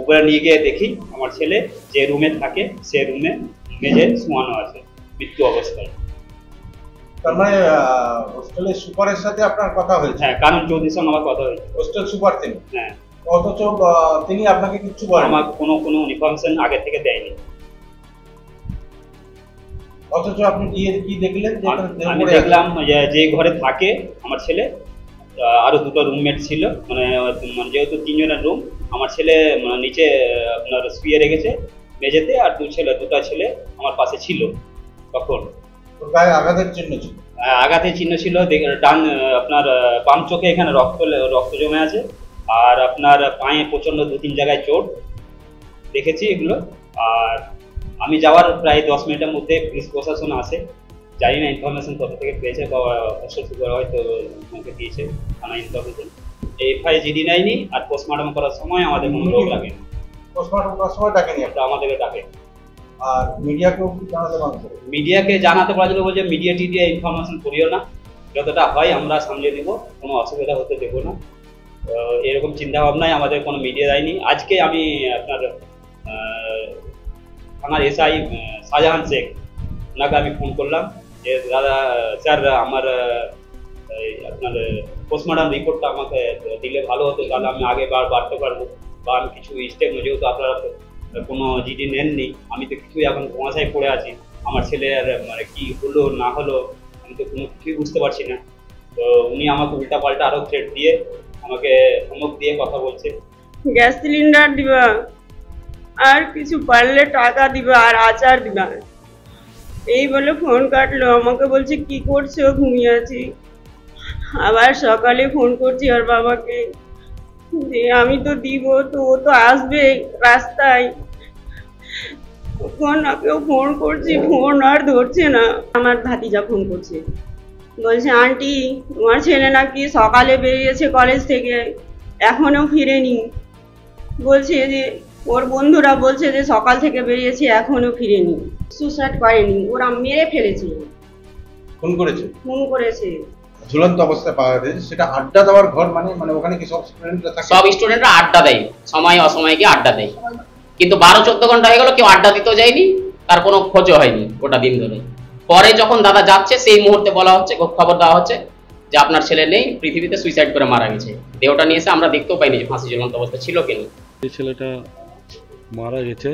উপরে নিয়ে গিয়ে দেখি আমার ছেলে যে রুমে থাকে সে রুমে মেঝে শোয়ানো আছে মৃত্যু অবস্থায়। তার মানে হোস্টেলের সুপারের সাথে আপনার কথা হয়েছে? হ্যাঁ, কারণ চৌধুরীর সঙ্গে আমার কথা হয়েছে। হোস্টেল সুপার তিনি? হ্যাঁ। অথচ তিনি আপনাকে কিচ্ছু বলেন? আমার কোনো ইনফরমেশন আগে থেকে দেয়নি। অথচ আপনি গিয়ে কি দেখলেন? আমি দেখলাম যে ঘরে থাকে আমার ছেলে, আরো দুটো রুমমেট ছিল, মানে যেহেতু 3 জনের রুম, আমার ছেলে নিচে আপনার শুয়ে রেখেছে মেঝেতে, আর দুটো ছেলে আমার পাশে ছিল। তখন গায়ে আঘাতের চিহ্ন ছিল? আঘাতের চিহ্ন ছিল, ডান আপনার বাম চোখে এখানে রক্ত জমে আছে, আর আপনার পায়ে প্রচন্ড 2-3 জায়গায় চোট দেখেছি এগুলো। আর আমি যাওয়ার প্রায় 10 মিনিটের মধ্যে পুলিশ প্রশাসন আসে। জানি না ইনফরমেশন কত থেকে পেয়েছে, বা হোস্টেল সুপার হয়তো আমাকে দিয়েছে থানা ইনফরমেশন। এফআই জিডি নেয়নি, আর পোস্টমর্টম করার সময় আমাদের কোনো লোক লাগেনি। পোস্টমর্টম করার সময় ডাকেনি? আমাদেরকে ডাকে। আর মিডিয়াকেও জানাতে পারছে? মিডিয়াকে জানাতে পারছিল, বলছে মিডিয়া ইনফরমেশন করিও না, যতটা হয় আমরা সামলে দেবো, কোনো অসুবিধা হতে দেবো না। এরকম চিন্তা ভাবনায় আমাদের কোনো মিডিয়া দেয়নি। আজকে আমি আপনার থানার এসআই শাহজাহান শেখ, ওনাকে আমি ফোন করলাম যে দাদা স্যার আমার আপনার পোস্টমর্টম রিপোর্টটা আমাকে দিলে ভালো হতো, তাহলে আমি আগে বাড়তে পারবো, বা আমি কিছু স্টেপ, যেহেতু আপনারা কোনো জিডি নেননি, আমি তো কিছুই এখন ধোঁয়াশায় পড়ে আছি, আমার ছেলের কি হলো না হলো আমি তো কোনো কিছুই বুঝতে পারছি না। তো উনি আমাকে উল্টাপাল্টা আরো থ্রেট দিয়ে আমাকে ধমক দিয়ে কথা বলছে। গ্যাস সিলিন্ডার দিবা, আর কিছু পারলে টাকা দিবা, আর আচার দিবা, এই বলে ফোন কাটলো। আমাকে বলছে কি করছো? ঘুমিয়ে আছি। আবার সকালে ফোন করছি ওর বাবাকে যে আমি তো দিব, তো ও তো আসবে রাস্তায়। ওকেও ফোন করছি, ফোন আর ধরছে না। আমার ভাতিজা ফোন করছে, বলছে আন্টি তোমার ছেলে নাকি সকালে বেরিয়েছে কলেজ থেকে, এখনো ফিরেনি। বলছে যে ওর বন্ধুরা বলছে যে সকাল থেকে বেরিয়েছে এখনো ফিরেনি। সুসাইড করেনি, ওরা মেরে ফেলেছে। ফোন করেছে? ফোন করেছে। ঝুলন্ত অবস্থায় পাওয়া গেছে। সেটা আড্ডা দেওয়ার ঘর, মানে ওখানে কি সব স্টুডেন্টরা থাকে? সব স্টুডেন্টরা আড্ডা দেয়, সময় অসময়ে গিয়ে আড্ডা দেয়, কিন্তু 12-14 ঘন্টা হয়ে গেল কেউ আড্ডা দিতেও যায়নি, তার কোনো খোঁজও হয়নি গোটা দিন ধরে। পরে যখন দাদা যাচ্ছে সেই মুহূর্তে বলা হচ্ছে, খবর দেওয়া হচ্ছে যে আপনার ছেলে নেই, পৃথিবীতে সুইসাইড করে মারা গেছে। দেহটা নিয়ে এসে আমরা দেখতেও পাইনি যে ফাঁসি ঝুলন্ত অবস্থা ছিল কিনা। এই ছেলেটা মারা গেছে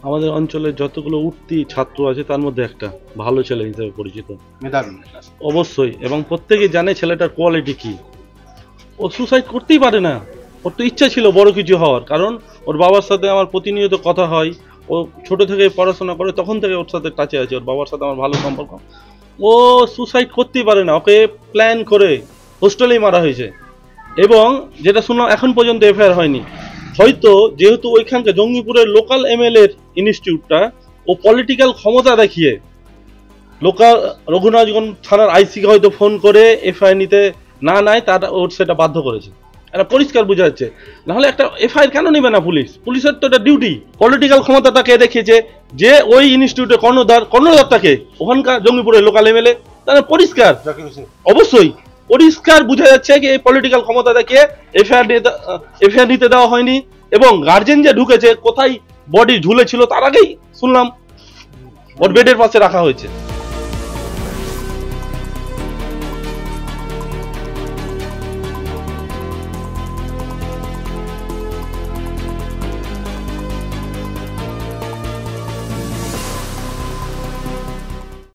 আমাদের অঞ্চলের যতগুলো উঠতি ছাত্র আছে তার মধ্যে একটা ভালো ছেলে হিসেবে পরিচিত, মেধাবী অবশ্যই, এবং প্রত্যেকেই জানে ছেলেটার কোয়ালিটি কি। ও সুসাইড করতেই পারে না, ওর তো ইচ্ছা ছিল বড় কিছু হওয়ার, কারণ ওর বাবার সাথে আমার প্রতিনিয়ত কথা হয়, ও ছোট থেকে পড়াশোনা করে, তখন থেকে ওর সাথে টাচে আছে, ওর বাবার সাথে আমার ভালো সম্পর্ক। ও সুসাইড করতেই পারে না, ওকে প্ল্যান করে হোস্টেলেই মারা হয়েছে। এবং যেটা শুনলাম এখন পর্যন্ত এফআইআর হয়নি, হয়তো যেহেতু ওইখানকার জঙ্গিপুরের লোকাল এমএলএ ইনস্টিটিউটটা ও পলিটিক্যাল ক্ষমতা দেখিয়ে লোকাল রঘুনাথগঞ্জ থানার আইসিকে হয়তো ফোন করে এফআইআর নিতে না নেয়, তার ওর সেটা বাধ্য করেছে। এটা পরিষ্কার বোঝা যাচ্ছে, নাহলে একটা এফআইআর কেন নেবে না পুলিশ? পুলিশের তো এটা ডিউটি। পলিটিক্যাল ক্ষমতাটাকে দেখিয়েছে যে ওই ইনস্টিটিউটের কর্ণধারটাকে ওখানকার জঙ্গিপুরের লোকাল এমএলএ, তাহলে পরিষ্কার, অবশ্যই পরিষ্কার বোঝা যাচ্ছে কি এই পলিটিক্যাল ক্ষমতা দেখিয়ে এফআইআর নিতে দেওয়া হয়নি। এবং গার্জেন যে ঢুকেছে, কোথায় বডি ঝুলে ছিল তার আগেই শুনলাম ওর বেডের পাশে রাখা হয়েছে।